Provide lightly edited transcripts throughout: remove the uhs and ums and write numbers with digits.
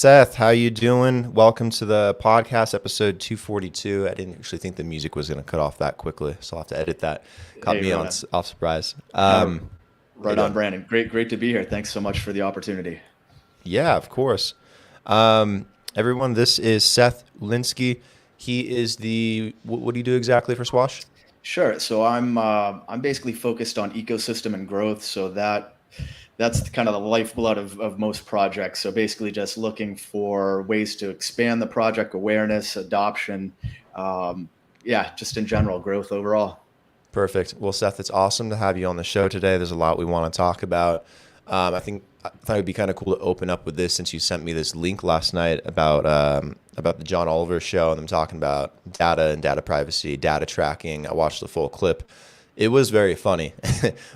Seth, how you doing? Welcome to the podcast, episode 242. I didn't actually think the music was going to cut off that quickly, so I'll have to edit that. Caught Hey, me on Ronan. off surprise. How you Right on, doing? Brandon. Great to be here. Thanks so much for the opportunity. Yeah, of course. Everyone, this is Seth Ulinski. He is what do you do exactly for Swash? Sure. So I'm basically focused on ecosystem and growth. So that's kind of the lifeblood of most projects. So basically, just looking for ways to expand the project awareness, adoption. Um, yeah, just in general, growth overall. Perfect. Well, Seth, it's awesome to have you on the show today. There's a lot we want to talk about. I thought it'd be kind of cool to open up with this since you sent me this link last night about the John Oliver show and them talking about data and data privacy, data tracking. I watched the full clip. It was very funny,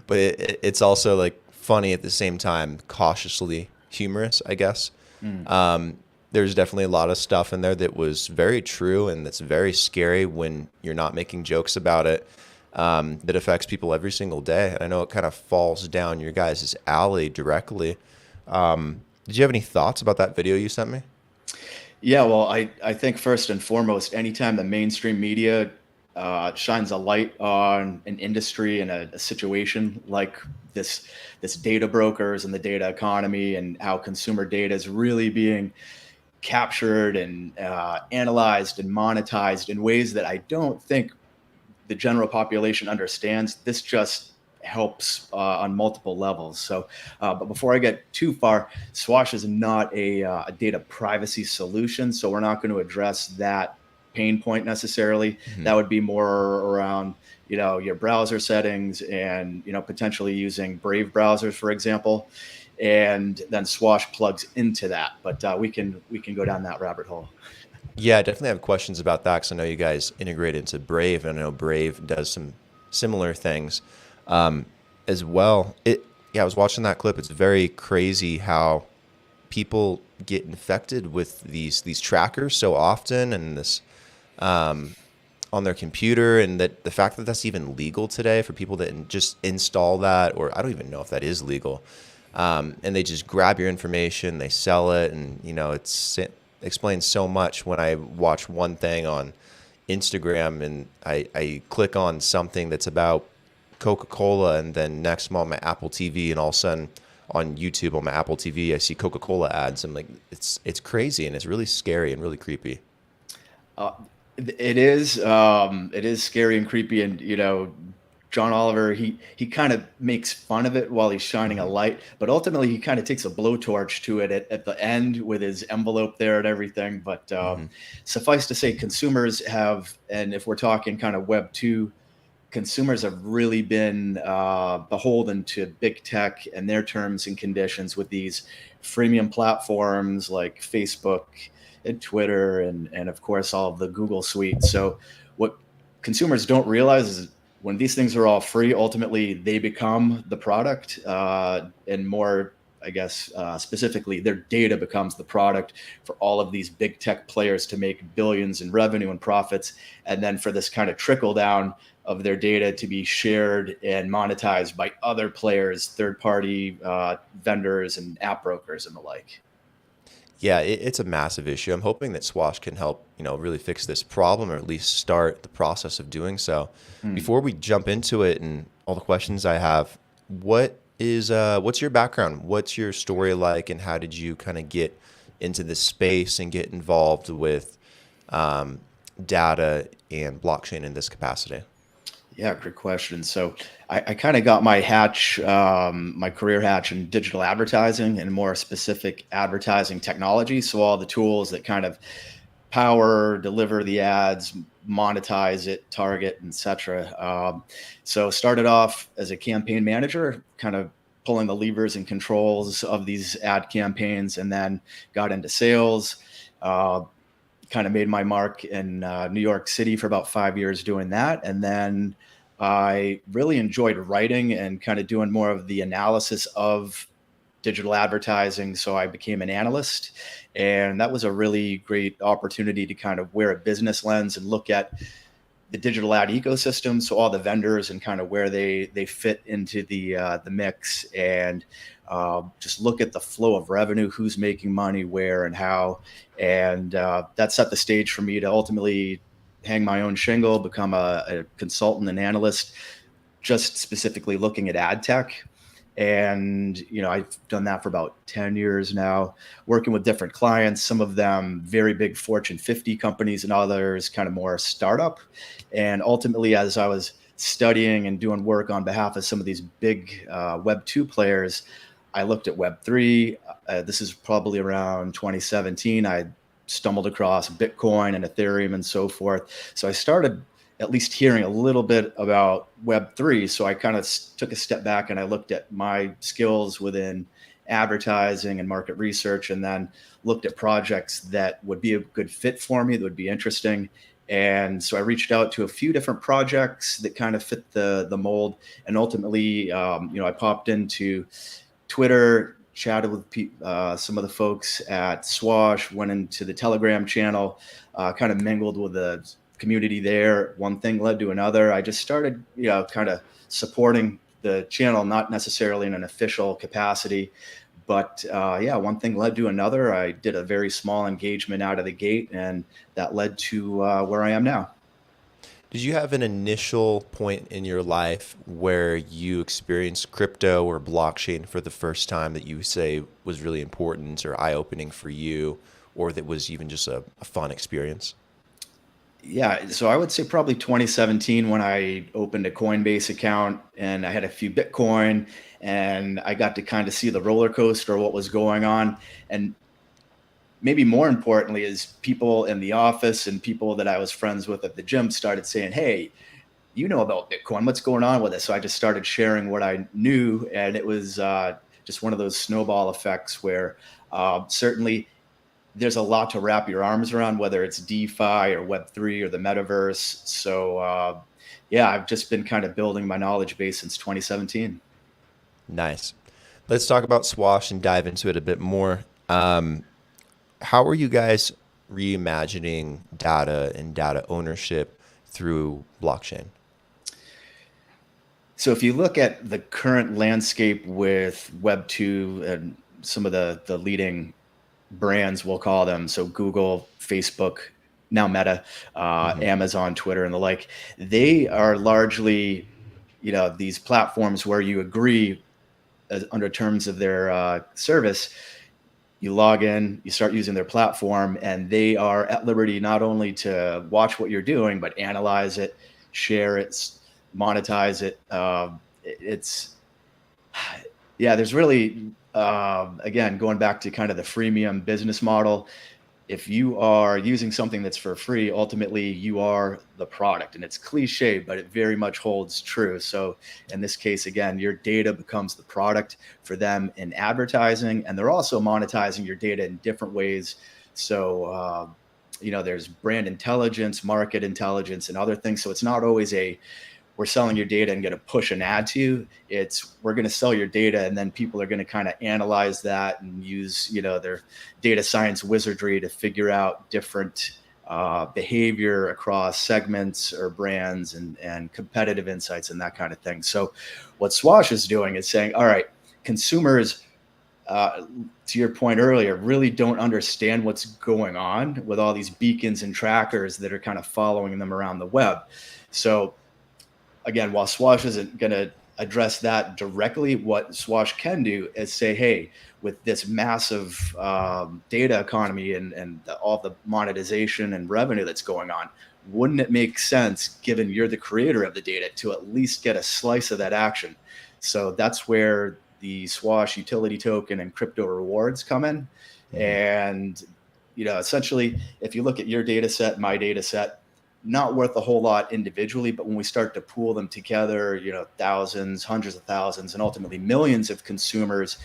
but it's also like funny at the same time, cautiously humorous, I guess. Mm. There's definitely a lot of stuff in there that was very true and that's very scary when you're not making jokes about it. That affects people every single day. And I know it kind of falls down your guys' alley directly. Did you have any thoughts about that video you sent me? Yeah, well, I think first and foremost, anytime the mainstream media shines a light on an industry and a situation like this data brokers and the data economy and how consumer data is really being captured and analyzed and monetized in ways that I don't think the general population understands, this just helps on multiple levels. So, but before I get too far, Swash is not a data privacy solution. So we're not going to address that pain point necessarily. Hmm. That would be more around, your browser settings and, potentially using Brave browsers, for example. And then Swash plugs into that, but we can go down that rabbit hole. Yeah, I definitely have questions about that because I know you guys integrate into Brave, and I know Brave does some similar things as well. Yeah, I was watching that clip. It's very crazy how people get infected with these trackers so often, and this on their computer, and that the fact that that's even legal today for people that just install that, or I don't even know if that is legal, and they just grab your information, they sell it, and it explains so much when I watch one thing on Instagram and I click on something that's about Coca-Cola, and then next I'm on my Apple TV, and all of a sudden on YouTube on my Apple TV I see Coca-Cola ads. I'm like, it's crazy, and it's really scary and really creepy. Uh, it is scary and creepy, and John Oliver, he kind of makes fun of it while he's shining a Hmm. light, but ultimately he kind of takes a blowtorch to it at the end with his envelope there and everything. But Hmm. suffice to say, consumers have, and if we're talking kind of Web 2, consumers have really been beholden to big tech and their terms and conditions with these freemium platforms like Facebook and Twitter and of course all of the Google suite. So what consumers don't realize is when these things are all free, ultimately they become the product, and more, I guess, specifically, their data becomes the product for all of these big tech players to make billions in revenue and profits, and then for this kind of trickle down of their data to be shared and monetized by other players, third party vendors and app brokers and the like. Yeah, it's a massive issue. I'm hoping that Swash can help, really fix this problem, or at least start the process of doing so. Hmm. Before we jump into it and all the questions I have, what's your background? What's your story like, and how did you kind of get into this space and get involved with um, data and blockchain in this capacity? Yeah, great question. So I kind of got my career hatch in digital advertising and more specific advertising technology. So all the tools that kind of power, deliver the ads, monetize it, target, etc. So started off as a campaign manager, kind of pulling the levers and controls of these ad campaigns, and then got into sales. Uh, Kind of made my mark in New York City for about 5 years doing that. And then I really enjoyed writing and kind of doing more of the analysis of digital advertising. So I became an analyst. And that was a really great opportunity to kind of wear a business lens and look at the digital ad ecosystem, so all the vendors and kind of where they fit into the mix, and just look at the flow of revenue, who's making money, where, and how, and that set the stage for me to ultimately hang my own shingle, become a consultant and analyst, just specifically looking at ad tech. And I've done that for about 10 years now, working with different clients, some of them very big Fortune 50 companies and others kind of more startup. And ultimately, as I was studying and doing work on behalf of some of these big web 2 players, I looked at web 3. This is probably around 2017. I stumbled across Bitcoin and Ethereum and so forth, so I started at least hearing a little bit about Web3. So I kind of took a step back and I looked at my skills within advertising and market research, and then looked at projects that would be a good fit for me, that would be interesting. And so I reached out to a few different projects that kind of fit the mold. And ultimately, I popped into Twitter, chatted with some of the folks at Swash, went into the Telegram channel, kind of mingled with the community there. One thing led to another. I just started, kind of supporting the channel, not necessarily in an official capacity, but one thing led to another. I did a very small engagement out of the gate, and that led to where I am now. Did you have an initial point in your life where you experienced crypto or blockchain for the first time that you say was really important or eye-opening for you, or that was even just a fun experience? Yeah, so I would say probably 2017 when I opened a Coinbase account and I had a few Bitcoin, and I got to kind of see the roller coaster of what was going on. And maybe more importantly is people in the office and people that I was friends with at the gym started saying, "Hey, you know about Bitcoin, what's going on with it?" So I just started sharing what I knew, and it was just one of those snowball effects where certainly there's a lot to wrap your arms around, whether it's DeFi or Web3 or the metaverse. So I've just been kind of building my knowledge base since 2017. Nice. Let's talk about Swash and dive into it a bit more. How are you guys reimagining data and data ownership through blockchain? So if you look at the current landscape with Web2 and some of the leading brands, we'll call them, so Google, Facebook, now Meta, Hmm. Amazon, Twitter, and the like, they are largely, these platforms where you agree under terms of their service. You log in, you start using their platform, and they are at liberty not only to watch what you're doing, but analyze it, share it, monetize it. It's yeah, there's really again, going back to kind of the freemium business model. If you are using something that's for free, ultimately you are the product. And it's cliche, but it very much holds true. So in this case, again, your data becomes the product for them in advertising, and they're also monetizing your data in different ways. So there's brand intelligence, market intelligence, and other things. So it's not always we're selling your data and going to push an ad to you. It's we're going to sell your data, and then people are going to kind of analyze that and use their data science wizardry to figure out different behavior across segments or brands and competitive insights and that kind of thing. So what Swash is doing is saying, all right, consumers, to your point earlier, really don't understand what's going on with all these beacons and trackers that are kind of following them around the web. So again, while Swash isn't going to address that directly, what Swash can do is say, hey, with this massive data economy and all the monetization and revenue that's going on, wouldn't it make sense, given you're the creator of the data, to at least get a slice of that action? So that's where the Swash utility token and crypto rewards come in. Hmm. And, essentially, if you look at your data set, my data set, not worth a whole lot individually, but when we start to pool them together, thousands, hundreds of thousands, and ultimately millions of consumers,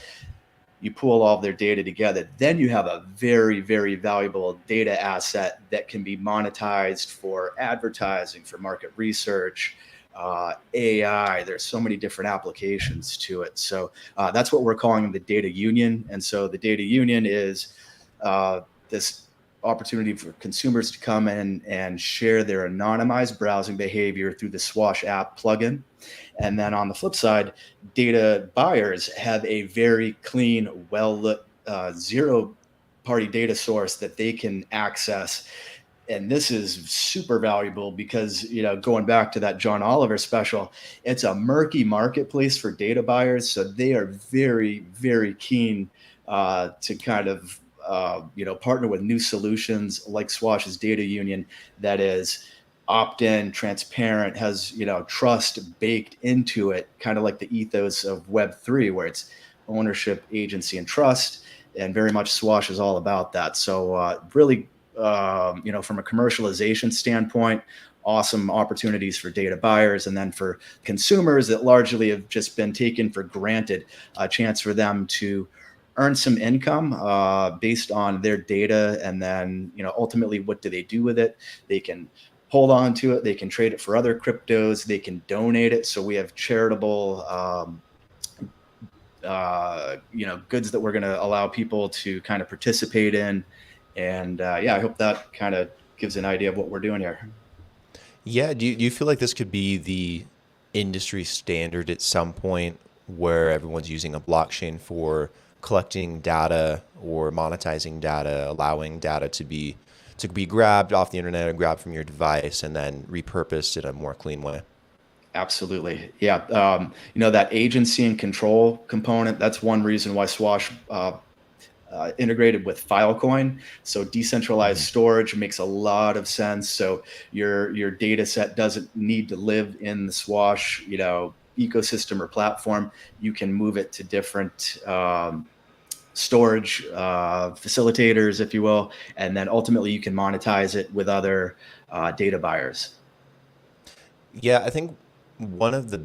you pool all of their data together, then you have a very, very valuable data asset that can be monetized for advertising, for market research, AI. There's so many different applications to it. So that's what we're calling the data union. And so the data union is this opportunity for consumers to come in and share their anonymized browsing behavior through the Swash app plugin. And then on the flip side, data buyers have a very clean, well-lit, zero-party data source that they can access. And this is super valuable because, going back to that John Oliver special, it's a murky marketplace for data buyers. So they are very, very keen to kind of, partner with new solutions like Swash's Data Union that is opt-in, transparent, has, trust baked into it, kind of like the ethos of Web3, where it's ownership, agency, and trust. And very much Swash is all about that. So really, from a commercialization standpoint, awesome opportunities for data buyers, and then for consumers that largely have just been taken for granted, a chance for them to earn some income based on their data. And then, ultimately, what do they do with it? They can hold on to it. They can trade it for other cryptos. They can donate it. So we have charitable goods that we're going to allow people to kind of participate in. And I hope that kind of gives an idea of what we're doing here. Yeah. Do you feel like this could be the industry standard at some point where everyone's using a blockchain for collecting data or monetizing data, allowing data to be grabbed off the internet or grabbed from your device and then repurposed in a more clean way? Absolutely. Yeah. That agency and control component, that's one reason why Swash integrated with Filecoin. So decentralized storage makes a lot of sense. So your data set doesn't need to live in the Swash, ecosystem or platform. You can move it to different storage facilitators, if you will, and then ultimately you can monetize it with other data buyers. Yeah, I think one of the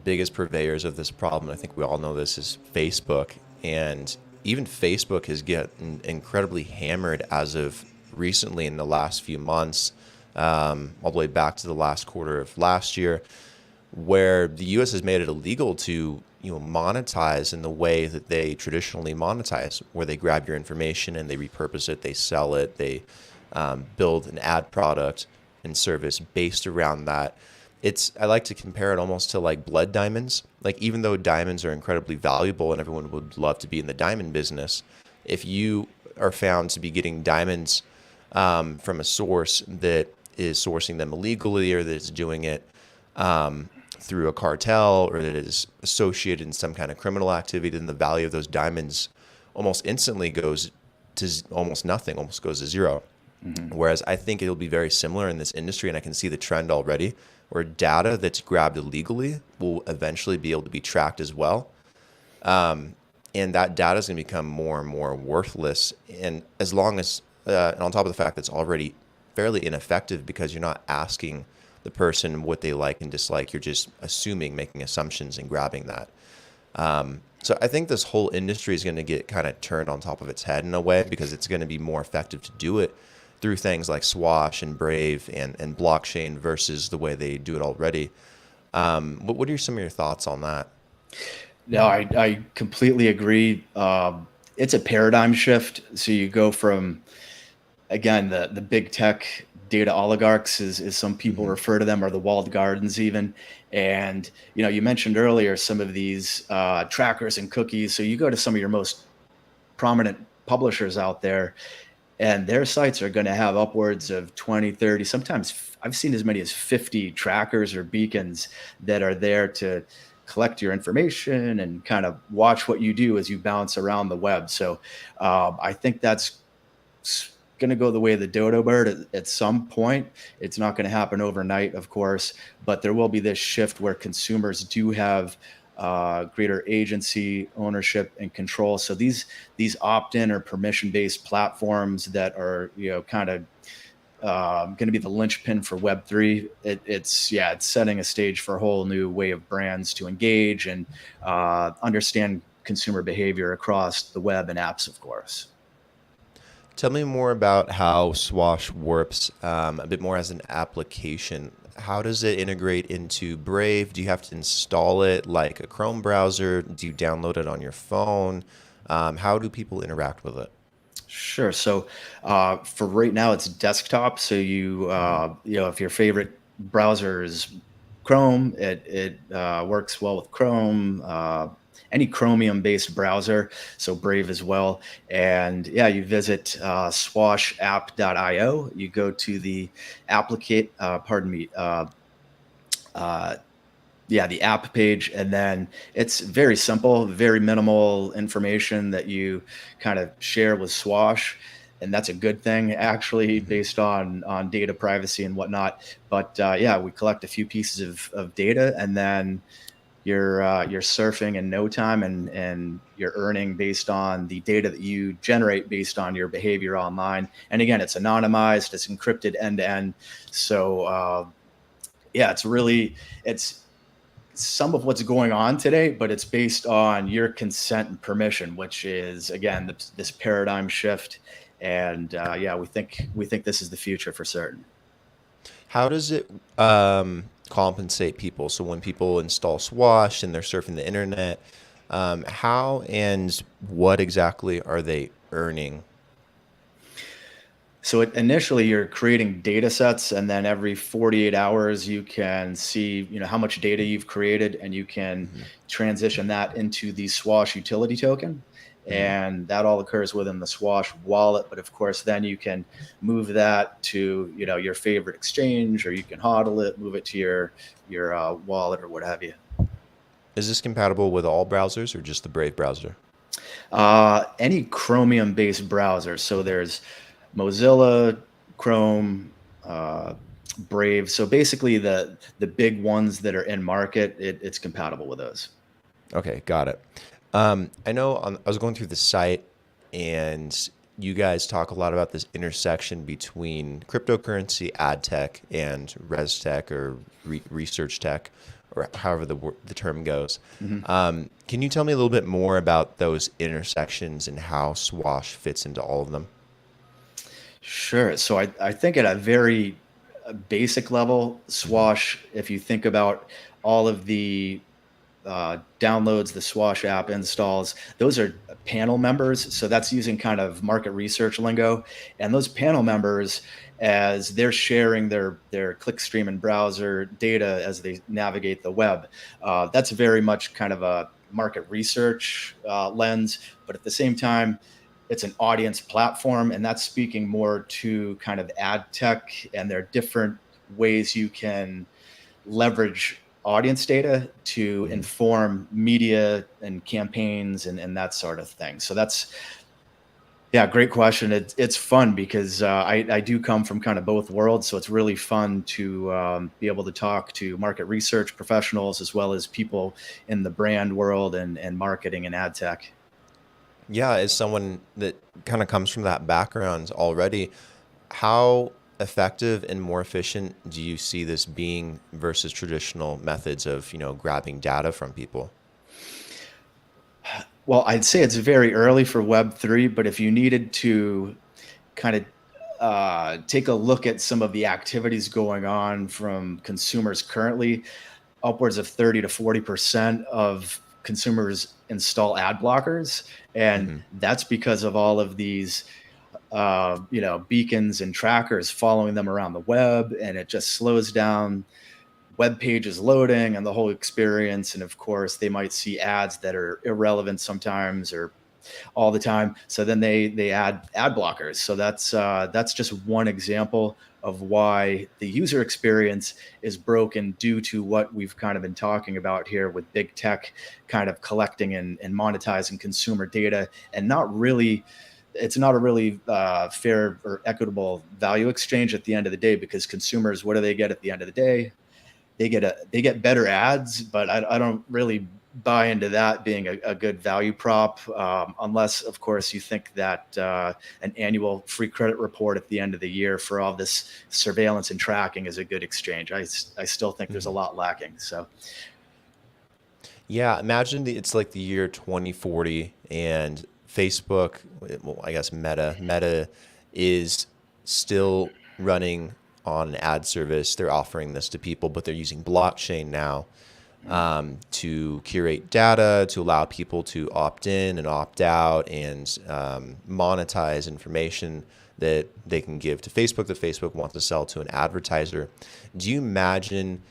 biggest purveyors of this problem, I think we all know this, is Facebook. And even Facebook has gotten incredibly hammered as of recently in the last few months, all the way back to the last quarter of last year, where the U.S. has made it illegal to monetize in the way that they traditionally monetize, where they grab your information and they repurpose it, they sell it, they build an ad product and service based around that. I like to compare it almost to like blood diamonds. Like, even though diamonds are incredibly valuable and everyone would love to be in the diamond business, if you are found to be getting diamonds from a source that is sourcing them illegally, or that is doing it through a cartel, or that is associated in some kind of criminal activity, then the value of those diamonds almost instantly goes to almost nothing, almost goes to zero. Mm-hmm. Whereas I think it'll be very similar in this industry, and I can see the trend already, where data that's grabbed illegally will eventually be able to be tracked as well. And that data is going to become more and more worthless. And as long as, and on top of the fact that it's already fairly ineffective because you're not asking the person what they like and dislike, you're just assuming, making assumptions and grabbing that. So I think this whole industry is going to get kind of turned on top of its head in a way, because it's going to be more effective to do it through things like Swash and Brave and blockchain versus the way they do it already. What are some of your thoughts on that? No, I completely agree. It's a paradigm shift. So you go from, again, the big tech data oligarchs, as some people refer to them, or the walled gardens even. And, you mentioned earlier some of these trackers and cookies. So you go to some of your most prominent publishers out there, and their sites are going to have upwards of 20, 30, sometimes I've seen as many as 50 trackers or beacons that are there to collect your information and kind of watch what you do as you bounce around the web. So I think that's going to go the way of the dodo bird at some point. It's not going to happen overnight, of course, but there will be this shift where consumers do have greater agency, ownership, and control. So these opt-in or permission-based platforms that are kind of going to be the linchpin for Web3. It's setting a stage for a whole new way of brands to engage and understand consumer behavior across the web and apps, of course. Tell me more about how Swash works a bit more as an application. How does it integrate into Brave? Do you have to install it like a Chrome browser? Do you download it on your phone? How do people interact with it? Sure. So for right now, it's desktop. So if your favorite browser is Chrome, it works well with Chrome. Any Chromium-based browser, so Brave as well. And yeah, you visit swashapp.io. You go to the applicate, pardon me, uh, yeah, the app page, and then it's very simple, very minimal information that you kind of share with Swash, and that's a good thing actually, Mhm. based on data privacy and whatnot. But yeah, we collect a few pieces of data, and then you're surfing in no time, and you're earning based on the data that you generate based on your behavior online. And again, it's anonymized, it's encrypted end to end. So yeah, it's some of what's going on today, but it's based on your consent and permission, which is again this paradigm shift. And yeah, we think this is the future for certain. How does it compensate people? So when people install Swash and they're surfing the internet, how and what exactly are they earning? So initially you're creating data sets, and then every 48 hours you can see, how much data you've created, and you can Hmm. transition that into the Swash utility token. Hmm. And that all occurs within the Swash wallet. But of course, then you can move that to, your favorite exchange, or you can hodl it, move it to your wallet or what have you. Is this compatible with all browsers or just the Brave browser? Any Chromium-based browser. So there's Mozilla, Chrome, Brave. So basically, the big ones that are in market, it's compatible with those. Okay, got it. I know I was going through the site, and you guys talk a lot about this intersection between cryptocurrency, ad tech, and res tech or research tech, or however the term goes. Mhm. Can you tell me a little bit more about those intersections and how Swash fits into all of them? Sure. So I think at a very basic level, Hmm. Swash, if you think about all of the downloads, the Swash app installs, those are panel members. So that's using kind of market research lingo. And those panel members, as they're sharing their clickstream and browser data as they navigate the web, that's very much kind of a market research lens. But at the same time, it's an audience platform, and that's speaking more to kind of ad tech, and there are different ways you can leverage audience data to Hmm. inform media and campaigns, and that sort of thing. So that's, yeah, great question. It's fun because I do come from kind of both worlds, so it's really fun to be able to talk to market research professionals as well as people in the brand world and marketing and ad tech. Yeah, as someone that kind of comes from that background already, how effective and more efficient do you see this being versus traditional methods of, grabbing data from people? Well, I'd say it's very early for Web3, but if you needed to kind of take a look at some of the activities going on from consumers currently, upwards of 30 to 40% of consumers install ad blockers. And Hmm. that's because of all of these beacons and trackers following them around the web, and it just slows down web pages loading and the whole experience. And of course, they might see ads that are irrelevant sometimes or all the time. So then they add ad blockers. So that's just one example of why the user experience is broken due to what we've kind of been talking about here with big tech kind of collecting and monetizing consumer data, and not really, it's not a really fair or equitable value exchange at the end of the day, because consumers, what do they get at the end of the day? They get better ads, but I don't really buy into that being a good value prop, unless of course you think that an annual free credit report at the end of the year for all this surveillance and tracking is a good exchange. I still think there's a Hmm. lot lacking. So Yeah, imagine it's like the year 2040 and Facebook, well, I guess Meta is still running on an ad service. They're offering this to people, but they're using blockchain now. to curate data, to allow people to opt in and opt out, and monetize information that they can give to Facebook that Facebook wants to sell to an advertiser. Do you imagine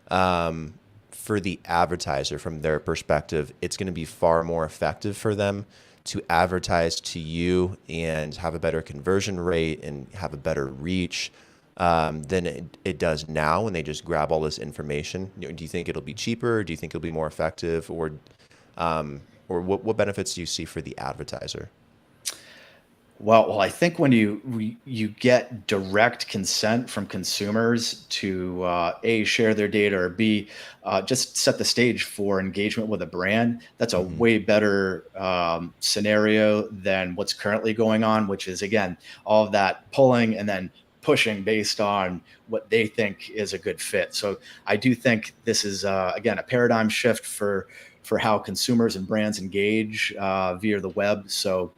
for the advertiser, from their perspective, it's going to be far more effective for them to advertise to you and have a better conversion rate and have a better reach than it does now when they just grab all this information? Do you think it'll be cheaper? Do you think it'll be more effective? Or what benefits do you see for the advertiser? Well, I think when you get direct consent from consumers to A, share their data, or B, just set the stage for engagement with a brand, that's a way better scenario than what's currently going on, which is, again, all of that pulling and then pushing based on what they think is a good fit. So I do think this is, again, a paradigm shift for how consumers and brands engage via the web. So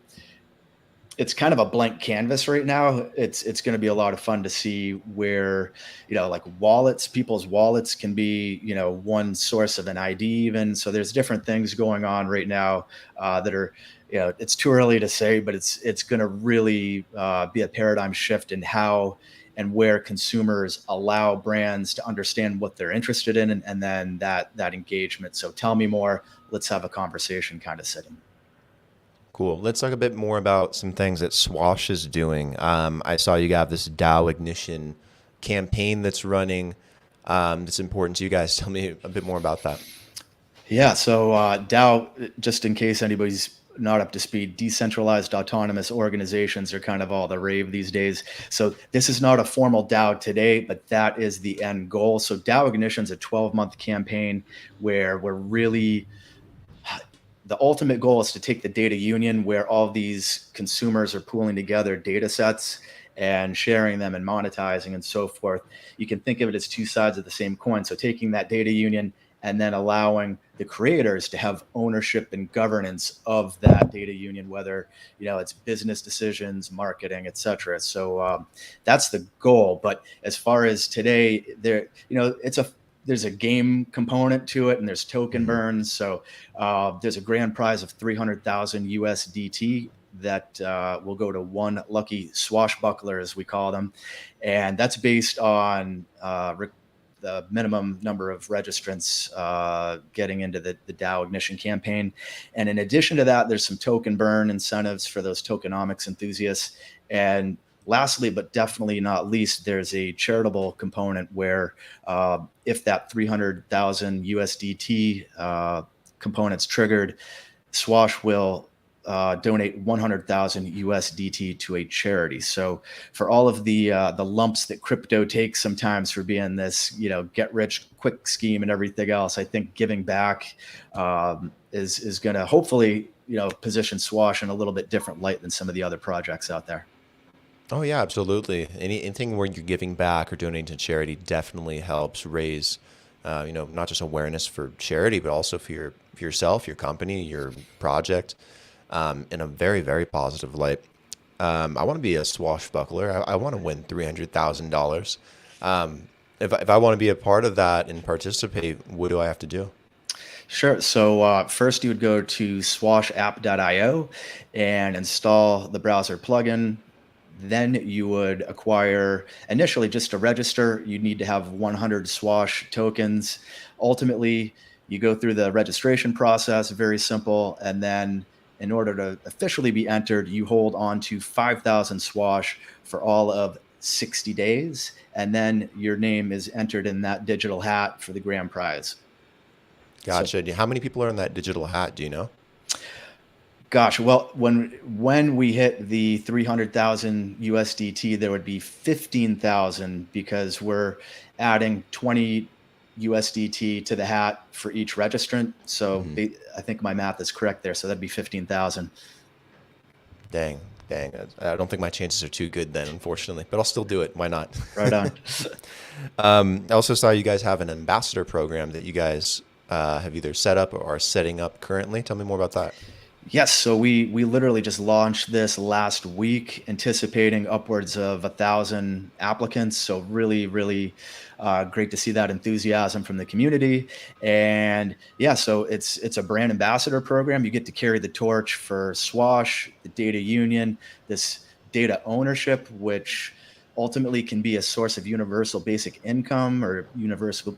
it's kind of a blank canvas right now. It's going to be a lot of fun to see where, like wallets, people's wallets can be, one source of an ID even. So there's different things going on right now that are, it's too early to say, but it's going to really be a paradigm shift in how and where consumers allow brands to understand what they're interested in, and then that engagement. So tell me more. Let's have a conversation kind of setting. Cool. Let's talk a bit more about some things that Swash is doing. I saw you have this DAO Ignition campaign that's running. That's important to you guys. Tell me a bit more about that. Yeah. So DAO, just in case anybody's not up to speed, decentralized autonomous organizations are kind of all the rave these days. So this is not a formal DAO today, but that is the end goal. So DAO Ignition is a 12-month campaign where we're really... the ultimate goal is to take the data union where all these consumers are pooling together data sets and sharing them and monetizing and so forth. You can think of it as two sides of the same coin. So taking that data union and then allowing the creators to have ownership and governance of that data union, whether, it's business decisions, marketing, et cetera. So that's the goal. But as far as today, there's a game component to it, and there's token burns. So there's a grand prize of 300,000 USDT that will go to one lucky swashbuckler, as we call them. And that's based on the minimum number of registrants getting into the DAO Ignition campaign. And in addition to that, there's some token burn incentives for those tokenomics enthusiasts. And lastly, but definitely not least, there's a charitable component where if that 300,000 USDT component's triggered, Swash will donate 100,000 USDT to a charity. So for all of the lumps that crypto takes sometimes for being this, get rich quick scheme and everything else, I think giving back is going to hopefully, position Swash in a little bit different light than some of the other projects out there. Oh yeah, absolutely. Anything where you're giving back or donating to charity definitely helps raise, not just awareness for charity, but also for yourself, your company, your project, in a very, very positive light. I want to be a swashbuckler. I want to win $300,000. If I want to be a part of that and participate, what do I have to do? Sure. So first you would go to swashapp.io and install the browser plugin. Then you would acquire, initially just to register, you'd need to have 100 Swash tokens. Ultimately, you go through the registration process, very simple. And then in order to officially be entered, you hold on to 5,000 Swash for all of 60 days. And then your name is entered in that digital hat for the grand prize. Gotcha. So, how many people are in that digital hat? Do you know? Gosh, well, when we hit the 300,000 USDT, there would be 15,000 because we're adding 20 USDT to the hat for each registrant. So I think my math is correct there. So that'd be 15,000. Dang. I don't think my chances are too good then, unfortunately, but I'll still do it. Why not? Right on. I also saw you guys have an ambassador program that you guys have either set up or are setting up currently. Tell me more about that. Yes, so we literally just launched this last week, anticipating upwards of 1,000 applicants. So really great to see that enthusiasm from the community. And yeah, so it's a brand ambassador program. You get to carry the torch for Swash, the data union, this data ownership, which ultimately can be a source of universal basic income or universal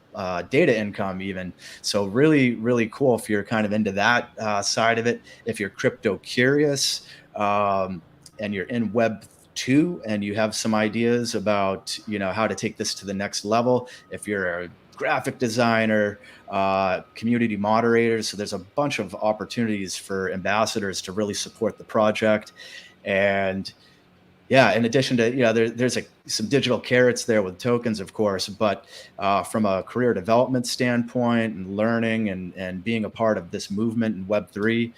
data income even. So really cool if you're kind of into that side of it. If you're crypto curious, and you're in Web 2 and you have some ideas about how to take this to the next level, if you're a graphic designer, community moderator, so there's a bunch of opportunities for ambassadors to really support the project. And yeah, in addition to, there's some digital carrots there with tokens, of course, but from a career development standpoint and learning and being a part of this movement in Web3,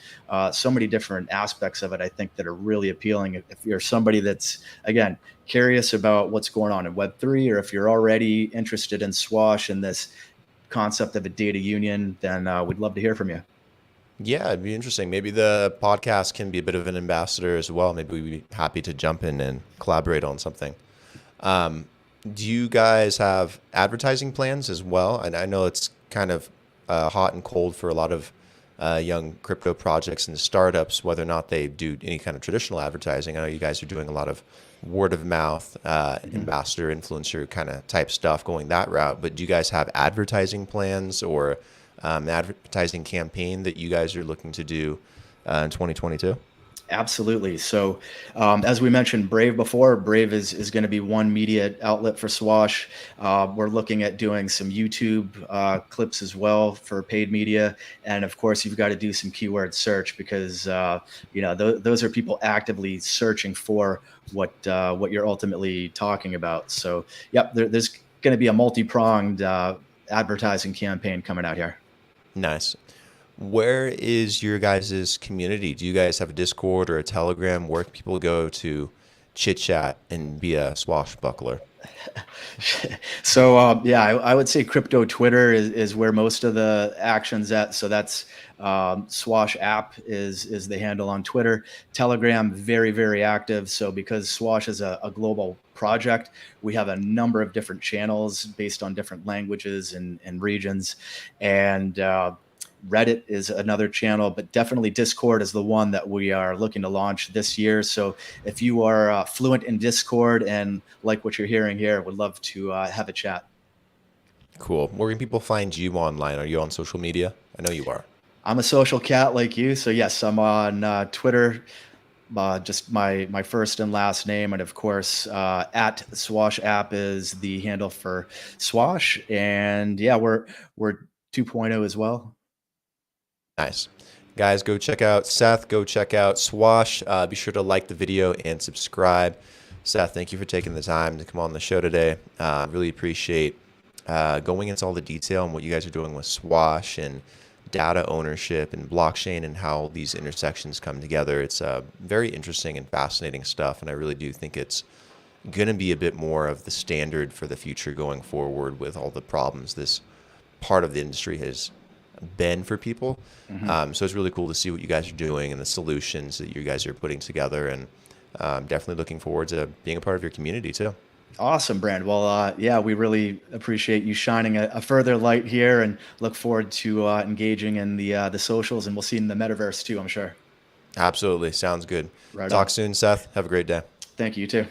so many different aspects of it, I think, that are really appealing. If you're somebody that's, again, curious about what's going on in Web3, or if you're already interested in Swash and this concept of a data union, then we'd love to hear from you. Yeah, it'd be interesting. Maybe the podcast can be a bit of an ambassador as well. Maybe we'd be happy to jump in and collaborate on something. Um, do you guys have advertising plans as well? And I know it's kind of hot and cold for a lot of young crypto projects and startups, whether or not they do any kind of traditional advertising. I know you guys are doing a lot of word of mouth, ambassador, influencer kind of type stuff, going that route. But do you guys have advertising plans or advertising campaign that you guys are looking to do in 2022? Absolutely. So, as we mentioned Brave before, Brave is going to be one media outlet for Swash. We're looking at doing some YouTube clips as well for paid media, and of course, you've got to do some keyword search because those are people actively searching for what you're ultimately talking about. So, yep, there's going to be a multi-pronged advertising campaign coming out here. Nice. Where is your guys' community? Do you guys have a Discord or a Telegram? Where can people go to chit chat and be a swashbuckler? So yeah, I would say crypto Twitter is where most of the action's at. So that's Swash app is the handle on Twitter. Telegram, very active. So because Swash is a global project, we have a number of different channels based on different languages and regions. And Reddit is another channel, but definitely Discord is the one that we are looking to launch this year. So if you are fluent in Discord and like what you're hearing here, would love to have a chat. Cool. Where can people find you online? Are you on social media? I know you are. I'm a social cat like you. So yes, I'm on Twitter, just my first and last name. And of course, at Swash app is the handle for Swash. And yeah, we're 2.0 as well. Nice. Guys, go check out Seth. Go check out Swash. Be sure to like the video and subscribe. Seth, thank you for taking the time to come on the show today. Really appreciate going into all the detail on what you guys are doing with Swash and data ownership and blockchain and how these intersections come together. It's very interesting and fascinating stuff, and I really do think it's going to be a bit more of the standard for the future going forward with all the problems this part of the industry has been for people. So it's really cool to see what you guys are doing and the solutions that you guys are putting together, and definitely looking forward to being a part of your community too. Awesome, Brand. Well, yeah, we really appreciate you shining a further light here, and look forward to engaging in the socials, and we'll see you in the metaverse too, I'm sure. Absolutely. Sounds good. Right on. Talk soon, Seth. Have a great day. Thank you, you too.